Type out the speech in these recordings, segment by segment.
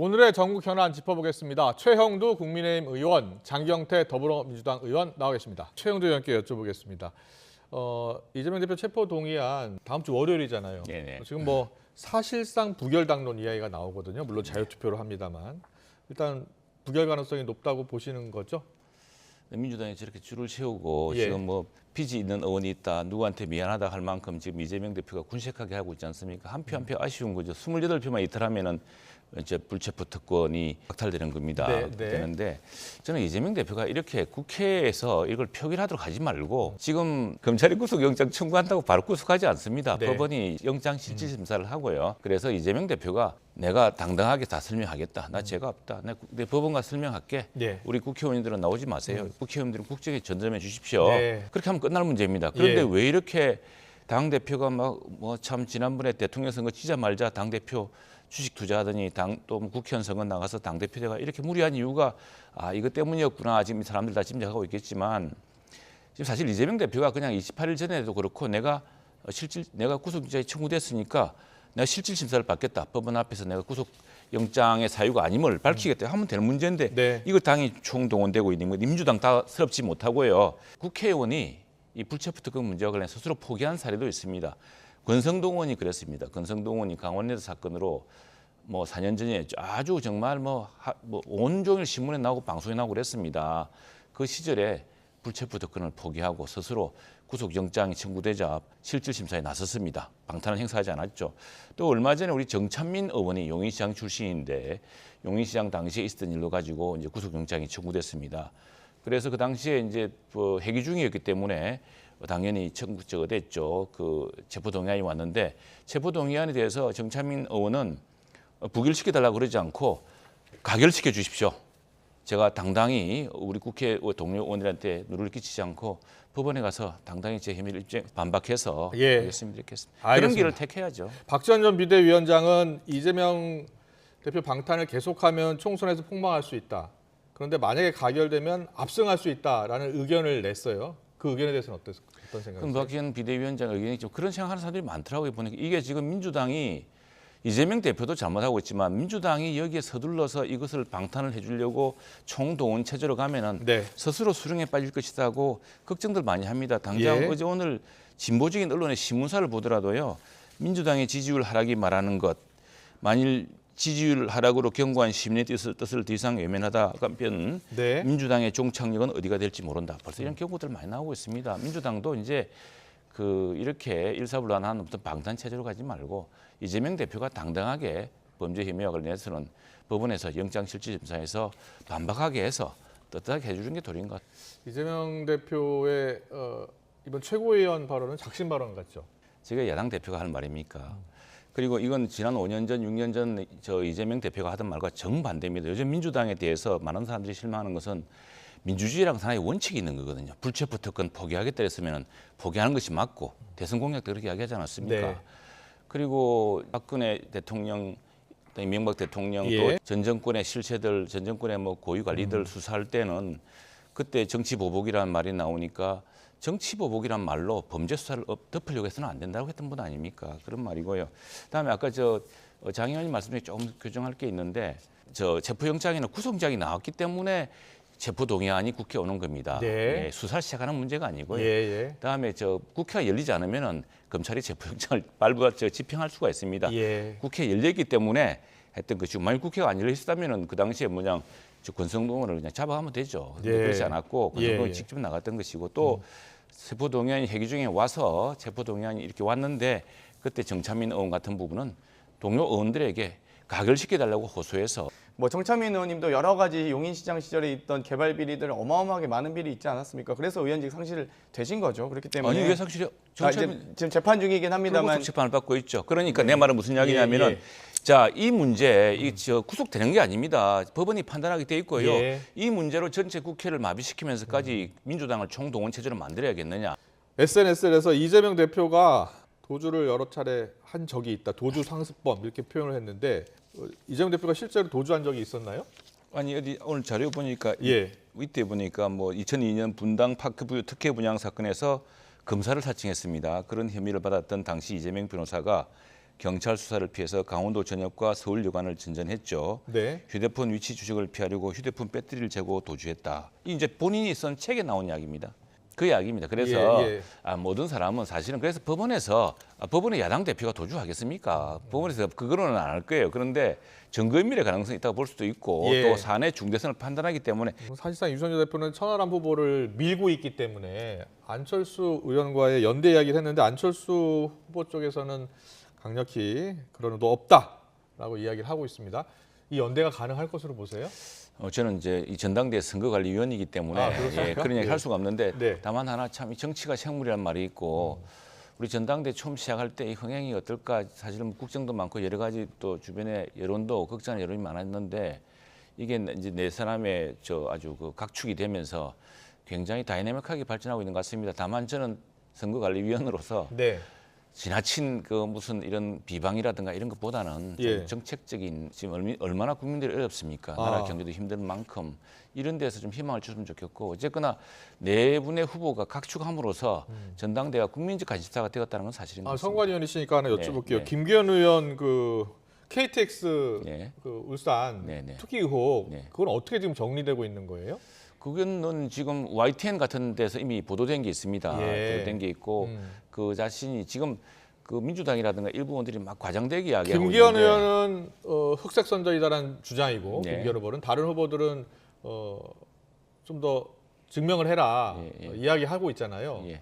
오늘의 전국 현안 짚어보겠습니다. 최형두 국민의힘 의원, 장경태 더불어민주당 의원 나와 계십니다. 최형두 의원께 여쭤보겠습니다. 이재명 대표 체포 동의안 다음 주 월요일이잖아요. 네네. 지금 뭐 사실상 부결 당론 이야기가 나오거든요. 물론 자유투표로 합니다만 일단 부결 가능성이 높다고 보시는 거죠? 민주당이 저렇게 줄을 세우고 예. 지금 뭐 빚이 있는 의원이 있다, 누구한테 미안하다 할 만큼 지금 이재명 대표가 군색하게 하고 있지 않습니까? 한 표 한 표 아쉬운 거죠. 28표만 이탈하면은 이제 불체포 특권이 박탈되는 겁니다. 네. 되는데 저는 이재명 대표가 이렇게 국회에서 이걸 표결하도록 하지 말고 지금 검찰이 구속영장 청구한다고 바로 구속하지 않습니다. 네. 법원이 영장 실질 심사를 하고요. 그래서 이재명 대표가 내가 당당하게 다 설명하겠다. 나 죄가 없다. 내 법원 가서 설명할게. 네. 우리 국회의원들은 나오지 마세요. 국회의원들은 국정에 전념해 주십시오. 네. 그렇게 하면 끝날 문제입니다. 그런데 예. 왜 이렇게 당 대표가 막 뭐 참 지난번에 대통령 선거 치자 말자 당 대표 주식 투자하더니 또 국회의원 선거 나가서 당 대표가 이렇게 무리한 이유가 이것 때문이었구나. 지금 이 사람들 다 짐작하고 있겠지만 지금 사실 이재명 대표가 그냥 28일 전에도 그렇고 내가 구속영장이 청구됐으니까 내가 실질 심사를 받겠다. 법원 앞에서 내가 구속영장의 사유가 아님을 밝히겠다 하면 되는 문제인데 네. 이거 당이 총동원되고 있는 거 민주당 다 서럽지 못하고요. 국회의원이 이 불체포 특권 문제와 관련 스스로 포기한 사례도 있습니다. 권성동 의원이 그랬습니다. 권성동 의원이 강원레드 사건으로 뭐 4년 전에 아주 정말 온종일 신문에 나오고 방송에 나오고 그랬습니다. 그 시절에 불체포 특권을 포기하고 스스로 구속영장이 청구되자 실질 심사에 나섰습니다. 방탄을 행사하지 않았죠. 또 얼마 전에 우리 정찬민 의원이 용인시장 출신인데 용인시장 당시에 있었던 일로 가지고 이제 구속영장이 청구됐습니다. 그래서 그 당시에 이제 회기 중이었기 때문에 당연히 청구가 됐죠. 그 체포동의안이 왔는데 체포동의안에 대해서 정찬민 의원은 부결시켜달라고 그러지 않고 가결시켜 주십시오. 제가 당당히 우리 국회 동료 의원들한테 누를 끼치지 않고 법원에 가서 당당히 제 혐의를 반박해서 하겠습니다. 이렇게 했습니다. 그런 길을 택해야죠. 박지원 전 비대위원장은 이재명 대표 방탄을 계속하면 총선에서 폭망할 수 있다. 그런데 만약에 가결되면 압승할 수 있다라는 의견을 냈어요. 그 의견에 대해서는 어떤 생각이세요? 박지원 비대위원장 의견이 좀 그런 생각하는 사람들이 많더라고요. 보니까 이게 지금 민주당이 이재명 대표도 잘못하고 있지만 민주당이 여기에 서둘러서 이것을 방탄을 해주려고 총동원 체제로 가면은 네. 스스로 수렁에 빠질 것이라고 걱정들 많이 합니다. 당장 어제 오늘 진보적인 언론의 신문사를 보더라도요. 민주당의 지지율 하락이 말하는 것, 만일 지지율 하락으로 경고한 시민의 뜻을 더 이상 외면하다 하면 네. 민주당의 종착역은 어디가 될지 모른다. 벌써 이런 경고들 많이 나오고 있습니다. 민주당도 이제 이렇게 일사불란한 어떤 방탄 체제로 가지 말고 이재명 대표가 당당하게 범죄 혐의와 관련해서는 법원에서 영장실질심사에서 반박하게 해서 떳떳하게 해주는 게 도리인 것 같아요. 이재명 대표의 이번 최고위원 발언은 작심 발언 같죠? 제가 야당 대표가 하는 말입니까? 그리고 이건 지난 5년 전, 6년 전 저 이재명 대표가 하던 말과 정반대입니다. 요즘 민주당에 대해서 많은 사람들이 실망하는 것은 민주주의라는 하나의 원칙이 있는 거거든요. 불체포 특권 포기하겠다 했으면 포기하는 것이 맞고 대선 공약도 그렇게 이야기하지 않았습니까? 네. 그리고 박근혜 대통령, 이명박 대통령도 전 정권의 실세들, 전 정권의 뭐 고위 관리들 수사할 때는 그때 정치 보복이라는 말이 나오니까 정치 보복이란 말로 범죄 수사를 덮으려고 해서는 안 된다고 했던 분 아닙니까? 그런 말이고요. 그다음에 아까 장 의원님 말씀 중에 조금 교정할 게 있는데 체포영장이나 구속영장이 나왔기 때문에 체포동의안이 국회에 오는 겁니다. 네. 수사를 시작하는 문제가 아니고요. 그다음에 국회가 열리지 않으면은 검찰이 체포영장을 집행할 수가 있습니다. 국회 열렸기 때문에 했던 것이고 만약 국회가 안 열려 있었다면은 그 당시에 권성동을 그냥 잡아가면 되죠. 근데 그렇지 않았고 권성동이 직접 나갔던 것이고 또 체포동의안이 회기 중에 와서 체포동의안이 이렇게 왔는데 그때 정찬민 의원 같은 부분은 동료 의원들에게 가결시켜달라고 호소해서 정찬민 의원님도 여러 가지 용인시장 시절에 있던 개발 비리들 어마어마하게 많은 비리 있지 않았습니까? 그래서 의원직 상실되신 거죠. 그렇기 때문에 아니 왜 상실이요? 지금 재판 중이긴 합니다만 재판을 받고 있죠. 그러니까 내 말은 무슨 이야기냐면은 이 문제 구속되는 게 아닙니다. 법원이 판단하게 돼 있고요. 이 문제로 전체 국회를 마비시키면서까지 민주당을 총동원 체제로 만들어야겠느냐. SNS에서 이재명 대표가 도주를 여러 차례 한 적이 있다. 도주 상습범 이렇게 표현을 했는데 이재명 대표가 실제로 도주한 적이 있었나요? 아니 오늘 자료 보니까 이때 보니까 2002년 분당 파크뷰 특혜 분양 사건에서 검사를 사칭했습니다. 그런 혐의를 받았던 당시 이재명 변호사가 경찰 수사를 피해서 강원도 전역과 서울 여관을 전전했죠. 네. 휴대폰 위치 추적을 피하려고 휴대폰 배터리를 재고 도주했다. 이 이제 본인이 쓴 책에 나온 이야기입니다. 그 이야기입니다. 그래서 예, 예. 모든 사람은 사실은 그래서 법원에서 법원의 야당 대표가 도주하겠습니까? 법원에서 그거는 안 할 거예요. 그런데 증거인멸의 가능성이 있다고 볼 수도 있고 예. 또 사안의 중대성을 판단하기 때문에 사실상 유선재 대표는 천하람 후보를 밀고 있기 때문에 안철수 의원과의 연대 이야기를 했는데 안철수 후보 쪽에서는 강력히 그런 의도 없다라고 이야기를 하고 있습니다. 이 연대가 가능할 것으로 보세요? 저는 이제 이 전당대 선거관리위원이기 때문에 그렇습니까? 그런 이야기 예. 할 수가 없는데 네. 다만 하나 참 이 정치가 생물이라는 말이 있고 우리 전당대 처음 시작할 때 이 흥행이 어떨까 사실은 국정도 많고 여러 가지 또 주변에 여론도 극단의 여론이 많았는데 이게 이제 네 사람의 아주 그 각축이 되면서 굉장히 다이내믹하게 발전하고 있는 것 같습니다. 다만 저는 선거관리위원으로서 네. 지나친 그 무슨 이런 비방이라든가 이런 것보다는 좀 예. 정책적인 지금 얼마나 국민들이 어렵습니까? 나라 경제도 힘든 만큼 이런 데서 좀 희망을 줬으면 좋겠고 어쨌거나 네 분의 후보가 각축함으로써 전당대가 국민적 관심사가 되었다는 건 사실인 것 같습니다. 선관위원이시니까 하나 네, 여쭤볼게요. 네. 김기현 의원 그 KTX 네. 그 울산 네, 네. 투기 의혹 네. 그건 어떻게 지금 정리되고 있는 거예요? 그거는 지금 YTN 같은 데서 이미 보도된 게 있습니다. 예. 보도된 게 있고 그 자신이 지금 그 민주당이라든가 일부 의원들이 막 과장되게 이야기하고 김기현 있는데 의원은 흑색 선전이다라는 주장이고 네. 김기현 후보는 다른 후보들은 좀 더 증명을 해라 이야기하고 있잖아요. 예.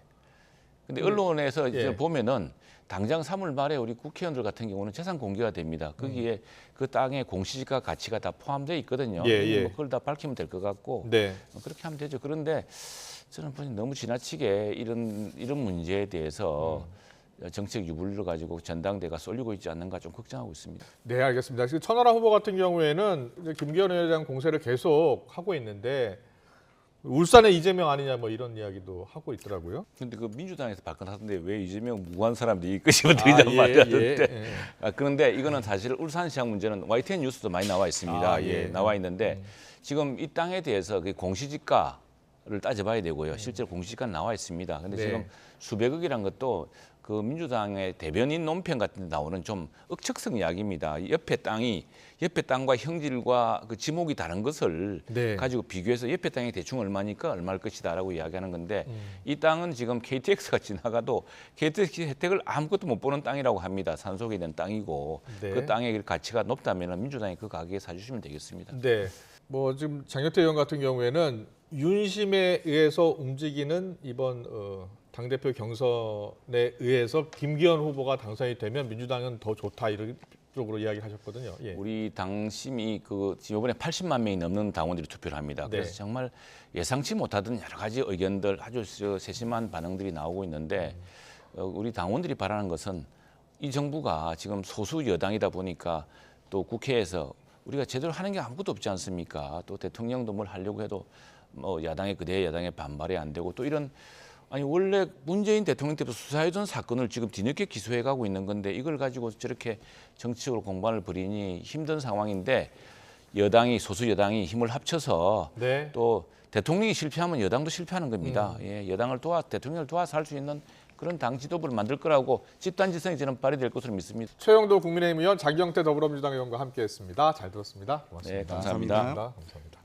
근데 언론에서 이제 예. 보면은 당장 3월 말에 우리 국회의원들 같은 경우는 재산 공개가 됩니다. 거기에 그 땅의 공시지가 가치가 다 포함되어 있거든요. 예. 뭐 그걸 다 밝히면 될 것 같고 네. 그렇게 하면 되죠. 그런데 저는 너무 지나치게 이런 문제에 대해서 정책 유불리를 가지고 전당대가 쏠리고 있지 않는가 좀 걱정하고 있습니다. 네, 알겠습니다. 지금 천하람 후보 같은 경우에는 이제 김기현 의원에 대한 공세를 계속 하고 있는데 울산의 이재명 아니냐 뭐 이런 이야기도 하고 있더라고요. 근데 그 민주당에서 발끈하던데 왜 이재명 무고한 사람들이 끄집어들이단 말이야. 그런데 이거는 사실 울산시장 문제는 YTN 뉴스도 많이 나와 있습니다. 나와 있는데 지금 이 땅에 대해서 그 공시지가를 따져봐야 되고요. 실제로 공시지가는 나와 있습니다. 근데 네. 지금 수백억이란 것도 그 민주당의 대변인 논평 같은 데 나오는 좀 억측성 이야기입니다. 옆에 땅과 형질과 그 지목이 다른 것을 네. 가지고 비교해서 옆에 땅이 대충 얼마니까 얼마일 것이다라고 이야기하는 건데 이 땅은 지금 KTX가 지나가도 KTX 혜택을 아무것도 못 보는 땅이라고 합니다. 산속에 있는 땅이고 네. 그 땅의 가치가 높다면 민주당이 그 가격에 사주시면 되겠습니다. 네. 뭐 지금 장경태 의원 같은 경우에는 윤심에 의해서 움직이는 이번 당대표 경선에 의해서 김기현 후보가 당선이 되면 민주당은 더 좋다 이런 쪽으로 이야기를 하셨거든요. 예. 우리 당심이 지금 이번에 80만 명이 넘는 당원들이 투표를 합니다. 그래서 네. 정말 예상치 못하던 여러 가지 의견들 아주 세심한 반응들이 나오고 있는데 우리 당원들이 바라는 것은 이 정부가 지금 소수 여당이다 보니까 또 국회에서 우리가 제대로 하는 게 아무것도 없지 않습니까? 또 대통령도 뭘 하려고 해도 뭐 야당의 반발이 안 되고 또 이런 아니 원래 문재인 대통령 때부터 수사해둔 사건을 지금 뒤늦게 기소해가고 있는 건데 이걸 가지고 저렇게 정치적으로 공방을 벌이니 힘든 상황인데 소수 여당이 힘을 합쳐서 네. 또 대통령이 실패하면 여당도 실패하는 겁니다. 대통령을 도와서 할 수 있는 그런 당 지도부를 만들 거라고 집단지성이 저는 발휘될 것으로 믿습니다. 최영도 국민의힘 의원, 장경태 더불어민주당 의원과 함께했습니다. 잘 들었습니다. 고맙습니다. 네, 감사합니다. 감사합니다.